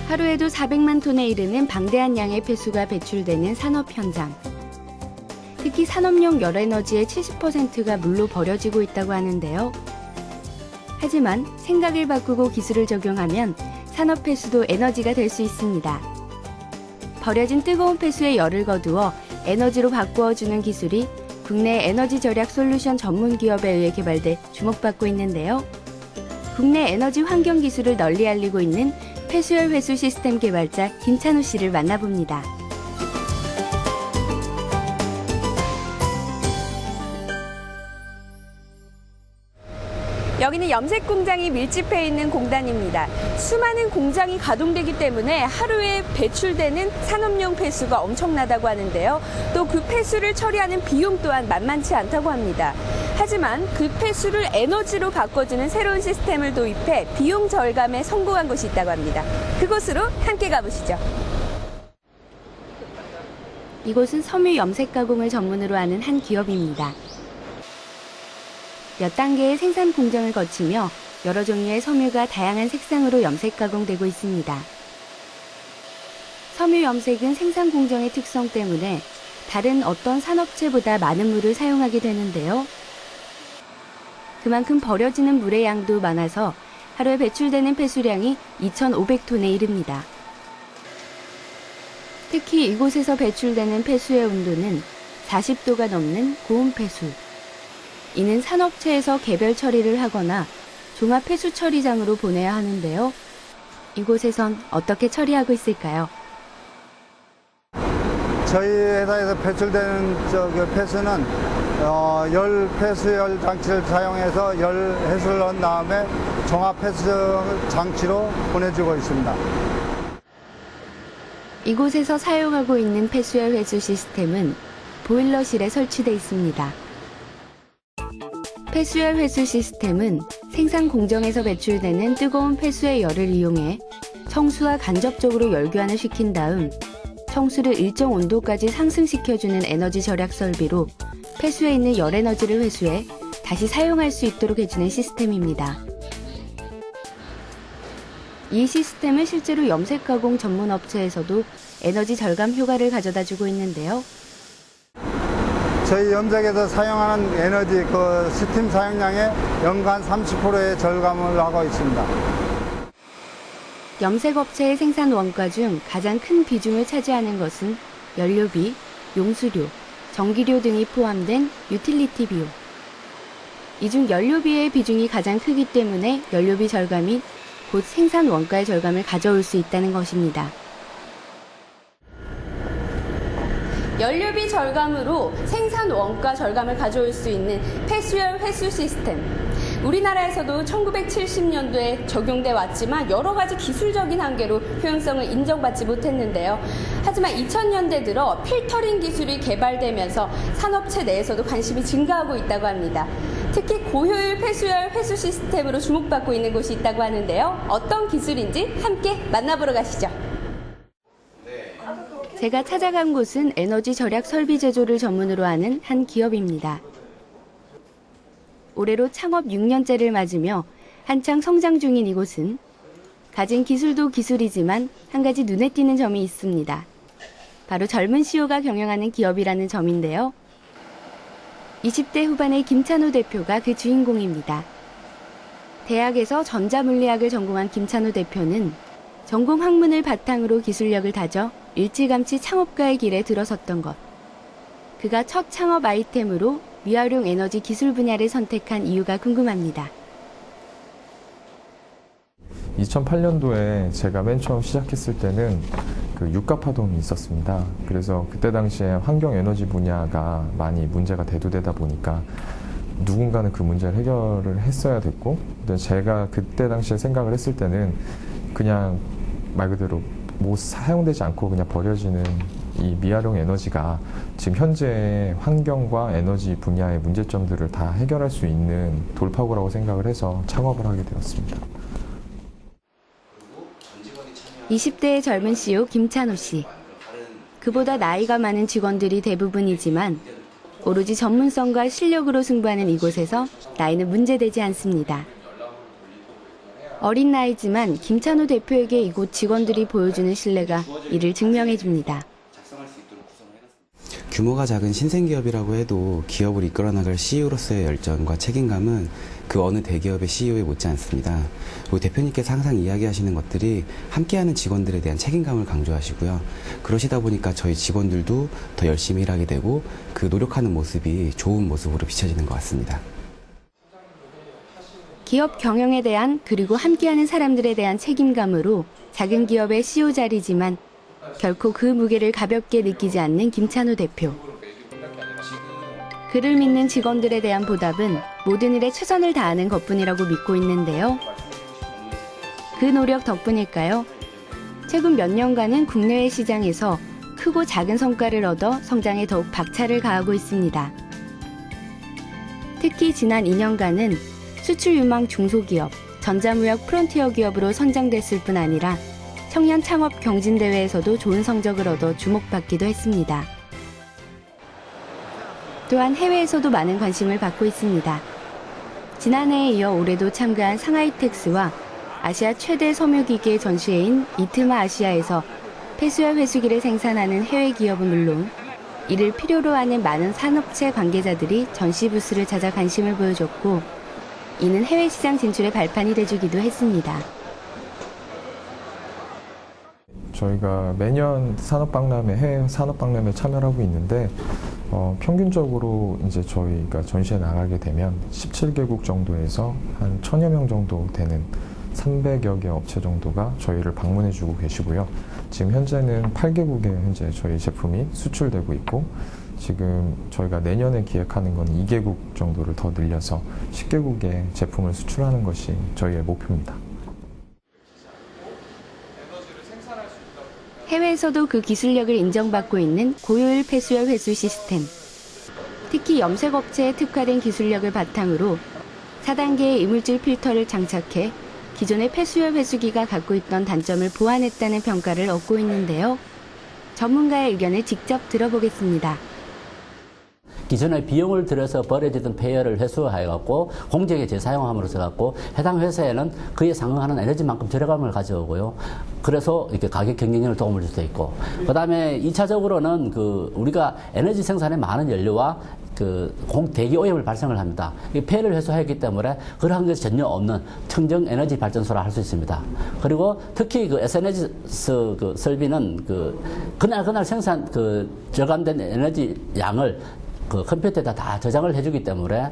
하루에도 400만 톤에 이르는 방대한 양의 폐수가 배출되는 산업 현장. 특히 산업용 열에너지의 70%가 물로 버려지고 있다고 하는데요. 하지만 생각을 바꾸고 기술을 적용하면 산업 폐수도 에너지가 될 수 있습니다. 버려진 뜨거운 폐수에 열을 거두어 에너지로 바꾸어주는 기술이 국내 에너지 절약 솔루션 전문 기업에 의해 개발돼 주목받고 있는데요. 국내 에너지 환경 기술을 널리 알리고 있는 폐수열 회수 시스템 개발자 김찬우 씨를 만나봅니다. 여기는 염색 공장이 밀집해 있는 공단입니다. 수많은 공장이 가동되기 때문에 하루에 배출되는 산업용 폐수가 엄청나다고 하는데요. 또 그 폐수를 처리하는 비용 또한 만만치 않다고 합니다. 하지만 그 폐수를 에너지로 바꿔주는 새로운 시스템을 도입해 비용 절감에 성공한 곳이 있다고 합니다. 그곳으로 함께 가보시죠. 이곳은 섬유 염색 가공을 전문으로 하는 한 기업입니다. 몇 단계의 생산 공정을 거치며 여러 종류의 섬유가 다양한 색상으로 염색 가공되고 있습니다. 섬유 염색은 생산 공정의 특성 때문에 다른 어떤 산업체보다 많은 물을 사용하게 되는데요. 그만큼 버려지는 물의 양도 많아서 하루에 배출되는 폐수량이 2,500톤에 이릅니다. 특히 이곳에서 배출되는 폐수의 온도는 40도가 넘는 고온 폐수. 이는 산업체에서 개별 처리를 하거나 종합 폐수 처리장으로 보내야 하는데요. 이곳에선 어떻게 처리하고 있을까요? 저희 회사에서 배출되는 폐수는 열 폐수열 장치를 사용해서 열 해수를 넣은 다음에 종합 폐수 장치로 보내주고 있습니다. 이곳에서 사용하고 있는 폐수열 회수 시스템은 보일러실에 설치돼 있습니다. 폐수열 회수 시스템은 생산 공정에서 배출되는 뜨거운 폐수의 열을 이용해 청수와 간접적으로 열교환을 시킨 다음 청수를 일정 온도까지 상승시켜주는 에너지 절약 설비로 폐수에 있는 열 에너지를 회수해 다시 사용할 수 있도록 해주는 시스템입니다. 이 시스템은 실제로 염색 가공 전문 업체에서도 에너지 절감 효과를 가져다주고 있는데요. 저희 염색에서 사용하는 에너지 스팀 사용량의 연간 30%의 절감을 하고 있습니다. 염색업체의 생산 원가 중 가장 큰 비중을 차지하는 것은 연료비, 용수료, 전기료 등이 포함된 유틸리티 비용. 이 중 연료비의 비중이 가장 크기 때문에 연료비 절감이 곧 생산 원가의 절감을 가져올 수 있다는 것입니다. 연료비 절감으로 생산 원가 절감을 가져올 수 있는 폐수열 회수 시스템. 우리나라에서도 1970년도에 적용돼 왔지만 여러 가지 기술적인 한계로 효용성을 인정받지 못했는데요. 하지만 2000년대 들어 필터링 기술이 개발되면서 산업체 내에서도 관심이 증가하고 있다고 합니다. 특히 고효율 폐수열 회수 시스템으로 주목받고 있는 곳이 있다고 하는데요. 어떤 기술인지 함께 만나보러 가시죠. 제가 찾아간 곳은 에너지 절약 설비 제조를 전문으로 하는 한 기업입니다. 올해로 창업 6년째를 맞으며 한창 성장 중인 이곳은 가진 기술도 기술이지만 한 가지 눈에 띄는 점이 있습니다. 바로 젊은 CEO가 경영하는 기업이라는 점인데요. 20대 후반의 김찬우 대표가 그 주인공입니다. 대학에서 전자물리학을 전공한 김찬우 대표는 전공 학문을 바탕으로 기술력을 다져 일찌감치 창업가의 길에 들어섰던 것. 그가 첫 창업 아이템으로 미활용 에너지 기술 분야를 선택한 이유가 궁금합니다. 2008년도에 제가 맨 처음 시작했을 때는 유가 파동이 있었습니다. 그래서 그때 당시에 환경 에너지 분야가 많이 문제가 대두되다 보니까 누군가는 그 문제를 해결을 했어야 됐고, 제가 그때 당시에 생각을 했을 때는 그냥 말 그대로 사용되지 않고 그냥 버려지는 이 미활용 에너지가 지금 현재 환경과 에너지 분야의 문제점들을 다 해결할 수 있는 돌파구라고 생각을 해서 창업을 하게 되었습니다. 20대의 젊은 CEO 김찬우 씨. 그보다 나이가 많은 직원들이 대부분이지만 오로지 전문성과 실력으로 승부하는 이곳에서 나이는 문제되지 않습니다. 어린 나이지만 김찬호 대표에게 이곳 직원들이 보여주는 신뢰가 이를 증명해줍니다. 규모가 작은 신생기업이라고 해도 기업을 이끌어 나갈 CEO로서의 열정과 책임감은 그 어느 대기업의 CEO에 못지 않습니다. 우리 대표님께서 항상 이야기하시는 것들이 함께하는 직원들에 대한 책임감을 강조하시고요. 그러시다 보니까 저희 직원들도 더 열심히 일하게 되고 그 노력하는 모습이 좋은 모습으로 비춰지는 것 같습니다. 기업 경영에 대한 그리고 함께하는 사람들에 대한 책임감으로 작은 기업의 CEO 자리지만 결코 그 무게를 가볍게 느끼지 않는 김찬호 대표. 그를 믿는 직원들에 대한 보답은 모든 일에 최선을 다하는 것뿐이라고 믿고 있는데요. 그 노력 덕분일까요? 최근 몇 년간은 국내외 시장에서 크고 작은 성과를 얻어 성장에 더욱 박차를 가하고 있습니다. 특히 지난 2년간은 수출 유망 중소기업, 전자무역 프론티어 기업으로 선정됐을 뿐 아니라 청년 창업 경진대회에서도 좋은 성적을 얻어 주목받기도 했습니다. 또한 해외에서도 많은 관심을 받고 있습니다. 지난해에 이어 올해도 참가한 상하이텍스와 아시아 최대 섬유기계 전시회인 이트마 아시아에서 폐수열 회수기를 생산하는 해외 기업은 물론 이를 필요로 하는 많은 산업체 관계자들이 전시 부스를 찾아 관심을 보여줬고 이는 해외 시장 진출의 발판이 돼주기도 했습니다. 저희가 매년 해외 산업박람회에 참여를 하고 있는데 평균적으로 이제 저희가 전시에 나가게 되면 17개국 정도에서 한 1000여 명 정도 되는 300여 개 업체 정도가 저희를 방문해주고 계시고요. 지금 현재는 8개국에 현재 저희 제품이 수출되고 있고 지금 저희가 내년에 기획하는 건 2개국 정도를 더 늘려서 10개국에 제품을 수출하는 것이 저희의 목표입니다. 해외에서도 그 기술력을 인정받고 있는 고효율 폐수열 회수 시스템. 특히 염색업체에 특화된 기술력을 바탕으로 4단계의 이물질 필터를 장착해 기존의 폐수열 회수기가 갖고 있던 단점을 보완했다는 평가를 얻고 있는데요. 전문가의 의견을 직접 들어보겠습니다. 기존의 비용을 들여서 버려지던 폐열을 회수하여갖고 공정에 재사용함으로써 갖고 해당 회사에는 그에 상응하는 에너지만큼 절감을 가져오고요. 그래서 이렇게 가격 경쟁력을 도움을 줄 수 있고, 그 다음에 2차적으로는 우리가 에너지 생산에 많은 연료와 대기 오염을 발생을 합니다. 이 폐를 회수하였기 때문에 그러한 것이 전혀 없는 청정 에너지 발전소라 할 수 있습니다. 그리고 특히 SNS 설비는 그날 절감된 에너지 양을 컴퓨터에다 다 저장을 해주기 때문에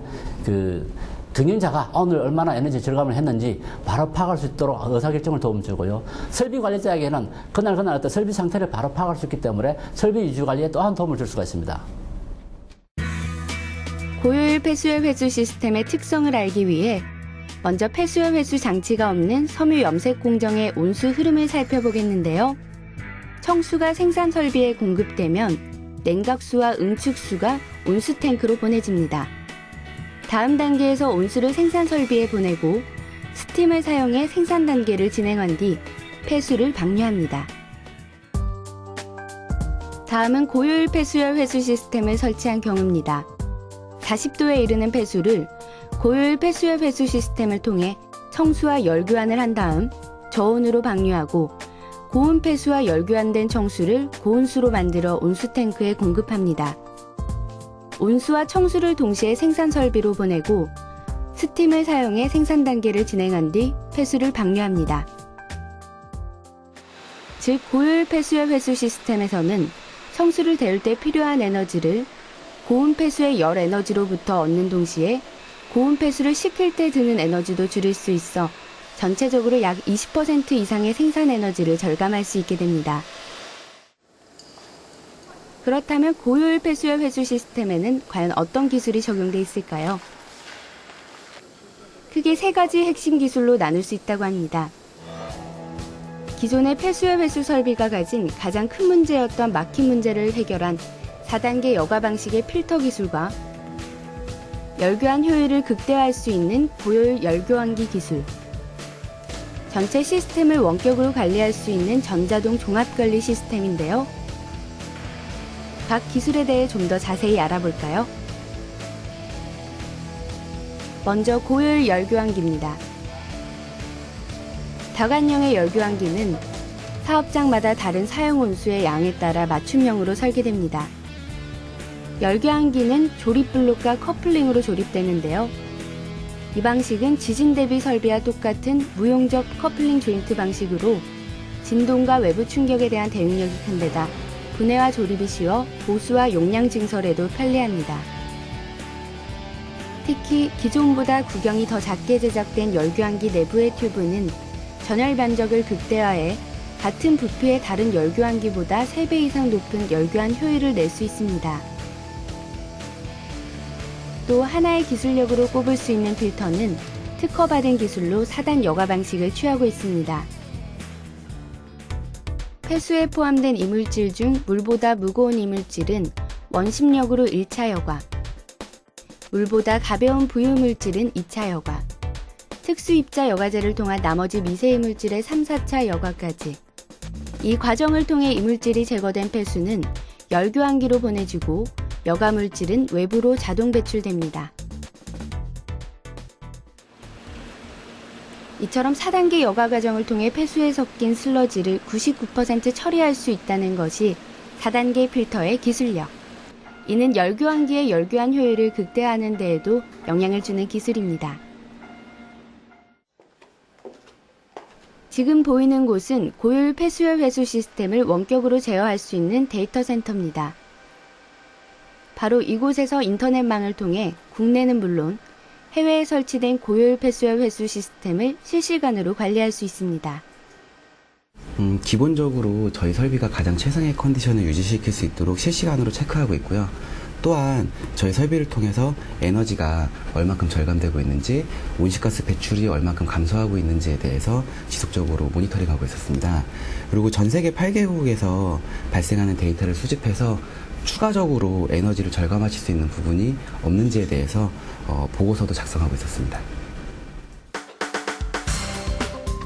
경영자가 오늘 얼마나 에너지 절감을 했는지 바로 파악할 수 있도록 의사결정을 도움 주고요. 설비 관리자에게는 그날 어떤 설비 상태를 바로 파악할 수 있기 때문에 설비 유지 관리에 또한 도움을 줄 수가 있습니다. 고효율 폐수열 회수 시스템의 특성을 알기 위해 먼저 폐수열 회수 장치가 없는 섬유 염색 공정의 온수 흐름을 살펴보겠는데요. 청수가 생산 설비에 공급되면 냉각수와 응축수가 온수 탱크로 보내집니다. 다음 단계에서 온수를 생산 설비에 보내고 스팀을 사용해 생산 단계를 진행한 뒤 폐수를 방류합니다. 다음은 고효율 폐수열 회수 시스템을 설치한 경우입니다. 40도에 이르는 폐수를 고효율 폐수열 회수 시스템을 통해 청수와 열교환을 한 다음 저온으로 방류하고 고온 폐수와 열교환된 청수를 고온수로 만들어 온수 탱크에 공급합니다. 온수와 청수를 동시에 생산 설비로 보내고 스팀을 사용해 생산 단계를 진행한 뒤 폐수를 방류합니다. 즉 고효율 폐수열 회수 시스템에서는 청수를 데울 때 필요한 에너지를 고온 폐수의 열 에너지로부터 얻는 동시에 고온 폐수를 식힐 때 드는 에너지도 줄일 수 있어 전체적으로 약 20% 이상의 생산 에너지를 절감할 수 있게 됩니다. 그렇다면 고효율 폐수열 회수 시스템에는 과연 어떤 기술이 적용돼 있을까요? 크게 세 가지 핵심 기술로 나눌 수 있다고 합니다. 기존의 폐수열 회수 설비가 가진 가장 큰 문제였던 막힘 문제를 해결한 4단계 여과 방식의 필터 기술과 열교환 효율을 극대화할 수 있는 고효율 열교환기 기술, 전체 시스템을 원격으로 관리할 수 있는 전자동 종합관리 시스템인데요. 각 기술에 대해 좀 더 자세히 알아볼까요? 먼저 고효율 열교환기입니다. 다관형의 열교환기는 사업장마다 다른 사용 온수의 양에 따라 맞춤형으로 설계됩니다. 열교환기는 조립블록과 커플링으로 조립되는데요. 이 방식은 지진 대비 설비와 똑같은 무용접 커플링 조인트 방식으로 진동과 외부 충격에 대한 대응력이 큰 데다 분해와 조립이 쉬워 보수와 용량 증설에도 편리합니다. 특히 기존보다 구경이 더 작게 제작된 열교환기 내부의 튜브는 전열 면적을 극대화해 같은 부피의 다른 열교환기보다 3배 이상 높은 열교환 효율을 낼 수 있습니다. 또 하나의 기술력으로 꼽을 수 있는 필터는 특허받은 기술로 4단 여과 방식을 취하고 있습니다. 폐수에 포함된 이물질 중 물보다 무거운 이물질은 원심력으로 1차 여과, 물보다 가벼운 부유물질은 2차 여과, 특수입자 여과제를 통한 나머지 미세 이물질의 3, 4차 여과까지. 이 과정을 통해 이물질이 제거된 폐수는 열교환기로 보내지고 여과물질은 외부로 자동 배출됩니다. 이처럼 4단계 여과 과정을 통해 폐수에 섞인 슬러지를 99% 처리할 수 있다는 것이 4단계 필터의 기술력. 이는 열교환기의 열교환 효율을 극대화하는 데에도 영향을 주는 기술입니다. 지금 보이는 곳은 고효율 폐수열 회수 시스템을 원격으로 제어할 수 있는 데이터 센터입니다. 바로 이곳에서 인터넷망을 통해 국내는 물론 해외에 설치된 고효율 폐수열 회수 시스템을 실시간으로 관리할 수 있습니다. 기본적으로 저희 설비가 가장 최상의 컨디션을 유지시킬 수 있도록 실시간으로 체크하고 있고요. 또한 저희 설비를 통해서 에너지가 얼마큼 절감되고 있는지, 온실가스 배출이 얼마큼 감소하고 있는지에 대해서 지속적으로 모니터링하고 있었습니다. 그리고 전 세계 8개국에서 발생하는 데이터를 수집해서 추가적으로 에너지를 절감하실 수 있는 부분이 없는지에 대해서 보고서도 작성하고 있었습니다.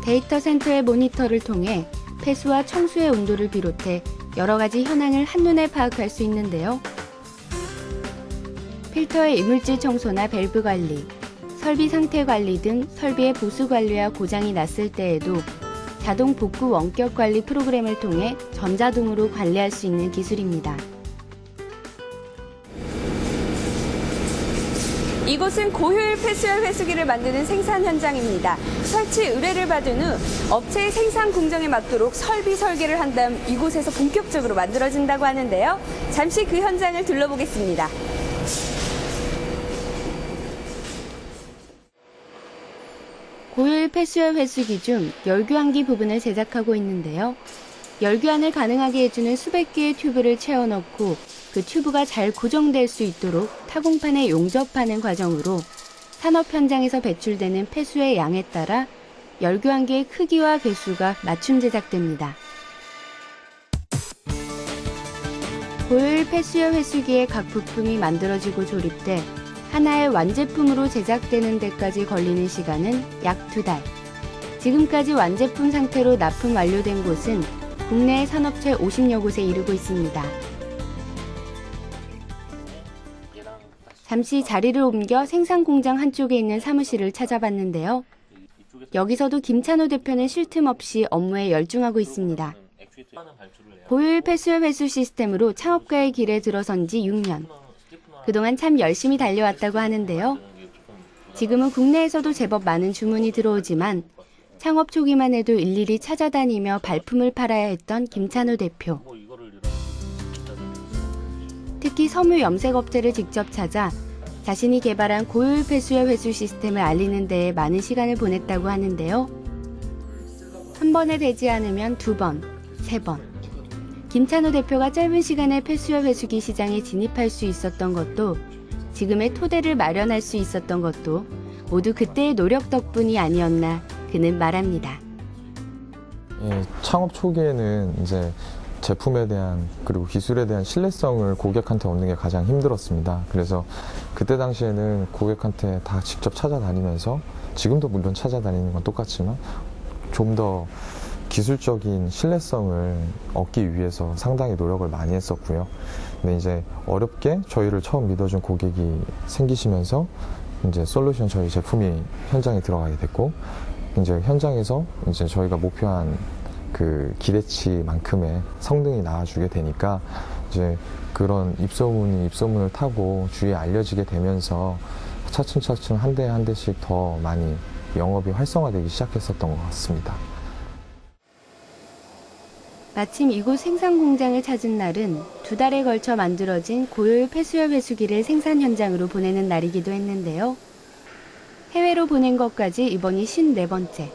데이터 센터의 모니터를 통해 폐수와 청수의 온도를 비롯해 여러 가지 현황을 한눈에 파악할 수 있는데요. 필터의 이물질 청소나 밸브 관리, 설비 상태 관리 등 설비의 보수 관리와 고장이 났을 때에도 자동 복구 원격 관리 프로그램을 통해 전자동으로 관리할 수 있는 기술입니다. 이곳은 고효율 폐수열 회수기를 만드는 생산 현장입니다. 설치 의뢰를 받은 후 업체의 생산 공정에 맞도록 설비 설계를 한 다음 이곳에서 본격적으로 만들어진다고 하는데요. 잠시 그 현장을 둘러보겠습니다. 고효율 폐수열 회수기 중 열교환기 부분을 제작하고 있는데요. 열교환을 가능하게 해주는 수백 개의 튜브를 채워넣고 그 튜브가 잘 고정될 수 있도록 타공판에 용접하는 과정으로 산업 현장에서 배출되는 폐수의 양에 따라 열교환기의 크기와 개수가 맞춤 제작됩니다. 고효율 폐수열 회수기의 각 부품이 만들어지고 조립돼 하나의 완제품으로 제작되는 데까지 걸리는 시간은 약 2달. 지금까지 완제품 상태로 납품 완료된 곳은 국내의 산업체 50여 곳에 이르고 있습니다. 잠시 자리를 옮겨 생산 공장 한쪽에 있는 사무실을 찾아봤는데요. 여기서도 김찬호 대표는 쉴 틈 없이 업무에 열중하고 있습니다. 고효율 폐수열 회수 시스템으로 창업가의 길에 들어선 지 6년. 그동안 참 열심히 달려왔다고 하는데요. 지금은 국내에서도 제법 많은 주문이 들어오지만 창업 초기만 해도 일일이 찾아다니며 발품을 팔아야 했던 김찬호 대표. 특히 섬유 염색업체를 직접 찾아 자신이 개발한 고효율 폐수열 회수 시스템을 알리는 데에 많은 시간을 보냈다고 하는데요. 한 번에 되지 않으면 2번, 3번. 김찬호 대표가 짧은 시간에 폐수열 회수기 시장에 진입할 수 있었던 것도, 지금의 토대를 마련할 수 있었던 것도 모두 그때의 노력 덕분이 아니었나 그는 말합니다. 창업 초기에는 이제 제품에 대한 그리고 기술에 대한 신뢰성을 고객한테 얻는 게 가장 힘들었습니다. 그래서 그때 당시에는 고객한테 다 직접 찾아다니면서, 지금도 물론 찾아다니는 건 똑같지만 좀 더 기술적인 신뢰성을 얻기 위해서 상당히 노력을 많이 했었고요. 근데 이제 어렵게 저희를 처음 믿어준 고객이 생기시면서 이제 솔루션 저희 제품이 현장에 들어가게 됐고, 이제 현장에서 이제 저희가 목표한 그 기대치만큼의 성능이 나와주게 되니까 이제 그런 입소문을 타고 주위에 알려지게 되면서 차츰차츰 한 대 한 대씩 더 많이 영업이 활성화되기 시작했었던 것 같습니다. 마침 이곳 생산 공장을 찾은 날은 2달에 걸쳐 만들어진 고효율 폐수열 회수기를 생산 현장으로 보내는 날이기도 했는데요. 해외로 보낸 것까지 이번이 54번째.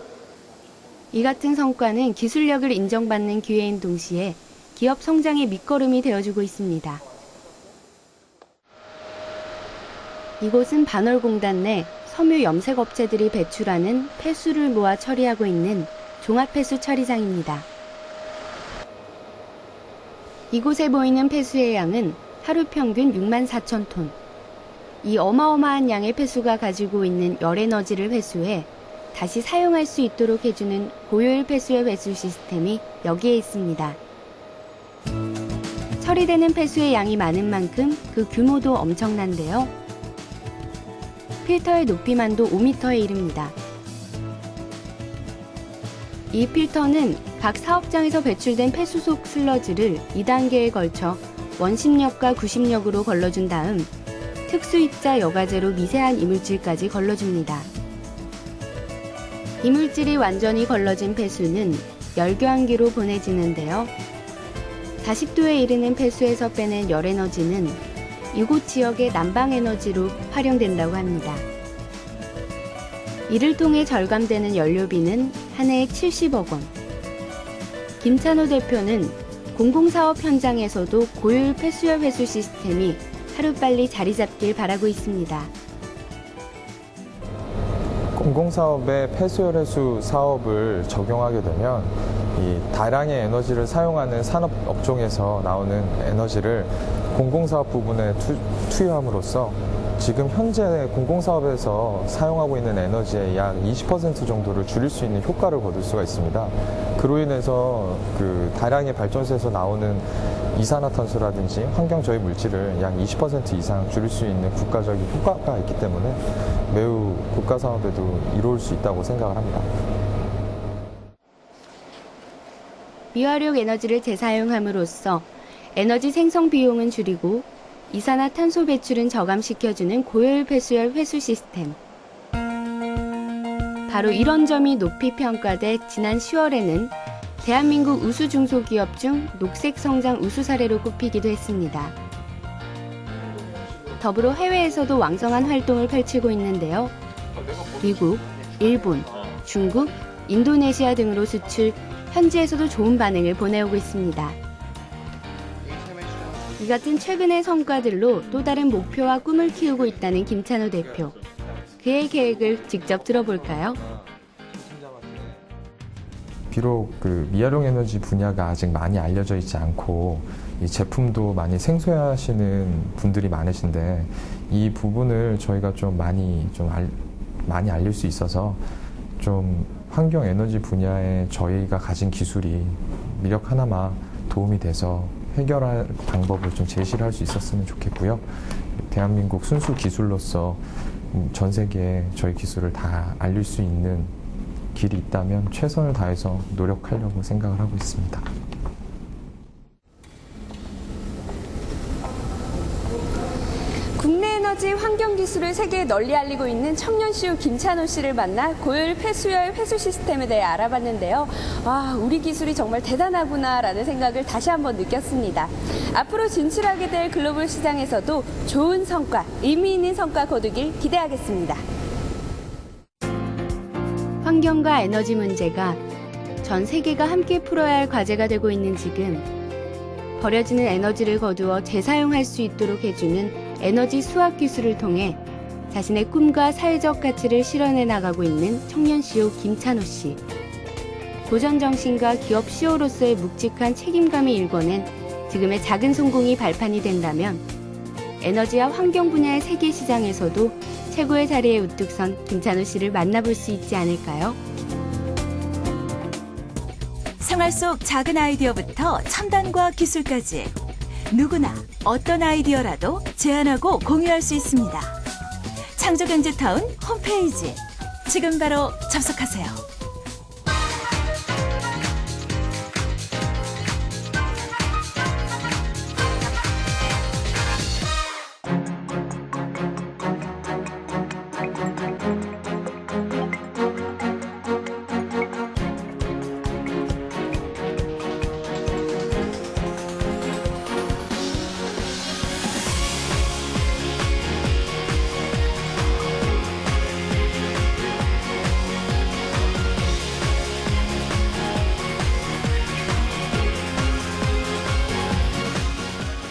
이 같은 성과는 기술력을 인정받는 기회인 동시에 기업 성장의 밑거름이 되어주고 있습니다. 이곳은 반월공단 내 섬유 염색업체들이 배출하는 폐수를 모아 처리하고 있는 종합폐수 처리장입니다. 이곳에 보이는 폐수의 양은 하루 평균 64,000톤. 이 어마어마한 양의 폐수가 가지고 있는 열에너지를 회수해 다시 사용할 수 있도록 해주는 고효율 폐수의 회수 시스템이 여기에 있습니다. 처리되는 폐수의 양이 많은 만큼 그 규모도 엄청난데요. 필터의 높이만도 5m에 이릅니다. 이 필터는 각 사업장에서 배출된 폐수 속 슬러지를 2단계에 걸쳐 원심력과 구심력으로 걸러준 다음 특수입자 여과제로 미세한 이물질까지 걸러줍니다. 이물질이 완전히 걸러진 폐수는 열교환기로 보내지는데요. 40도에 이르는 폐수에서 빼낸 열에너지는 이곳 지역의 난방에너지로 활용된다고 합니다. 이를 통해 절감되는 연료비는 한 해에 70억 원. 김찬호 대표는 공공사업 현장에서도 고효율 폐수열 회수 시스템이 하루빨리 자리 잡길 바라고 있습니다. 공공사업의 폐수열 회수 사업을 적용하게 되면 이 다량의 에너지를 사용하는 산업 업종에서 나오는 에너지를 공공사업 부분에 투여함으로써 지금 현재 공공사업에서 사용하고 있는 에너지의 약 20% 정도를 줄일 수 있는 효과를 거둘 수가 있습니다. 그로 인해서 그 다량의 발전소에서 나오는 이산화탄소라든지 환경 저해 물질을 약 20% 이상 줄일 수 있는 국가적인 효과가 있기 때문에 매우 국가 사업에도 이로울 수 있다고 생각을 합니다. 미화력 에너지를 재사용함으로써 에너지 생성 비용은 줄이고 이산화탄소 배출은 저감시켜주는 고효율 폐수열 회수 시스템. 바로 이런 점이 높이 평가돼 지난 10월에는 대한민국 우수 중소기업 중 녹색 성장 우수 사례로 꼽히기도 했습니다. 더불어 해외에서도 왕성한 활동을 펼치고 있는데요. 미국, 일본, 중국, 인도네시아 등으로 수출, 현지에서도 좋은 반응을 보내오고 있습니다. 이 같은 최근의 성과들로 또 다른 목표와 꿈을 키우고 있다는 김찬호 대표. 그의 계획을 직접 들어볼까요? 비록 그 미활용 에너지 분야가 아직 많이 알려져 있지 않고 이 제품도 많이 생소해하시는 분들이 많으신데 이 부분을 저희가 좀 많이 알릴 수 있어서 좀 환경 에너지 분야에 저희가 가진 기술이 미력 하나마 도움이 돼서 해결할 방법을 좀 제시를 할 수 있었으면 좋겠고요. 대한민국 순수 기술로서 전 세계에 저희 기술을 다 알릴 수 있는 길이 있다면 최선을 다해서 노력하려고 생각을 하고 있습니다. 국내 에너지 환경 기술을 세계에 널리 알리고 있는 청년 CEO 김찬호 씨를 만나 고효율 폐수열 회수 시스템에 대해 알아봤는데요. 와, 우리 기술이 정말 대단하구나라는 생각을 다시 한번 느꼈습니다. 앞으로 진출하게 될 글로벌 시장에서도 좋은 성과, 의미 있는 성과 거두길 기대하겠습니다. 환경과 에너지 문제가 전 세계가 함께 풀어야 할 과제가 되고 있는 지금 버려지는 에너지를 거두어 재사용할 수 있도록 해주는 에너지 수학 기술을 통해 자신의 꿈과 사회적 가치를 실현해 나가고 있는 청년 CEO 김찬호 씨. 도전 정신과 기업 CEO로서의 묵직한 책임감이 일궈낸 지금의 작은 성공이 발판이 된다면 에너지와 환경 분야의 세계 시장에서도 최고의 자리에 우뚝 선 김찬호 씨를 만나볼 수 있지 않을까요? 생활 속 작은 아이디어부터 첨단과 기술까지 누구나 어떤 아이디어라도 제안하고 공유할 수 있습니다. 창조경제타운 홈페이지 지금 바로 접속하세요.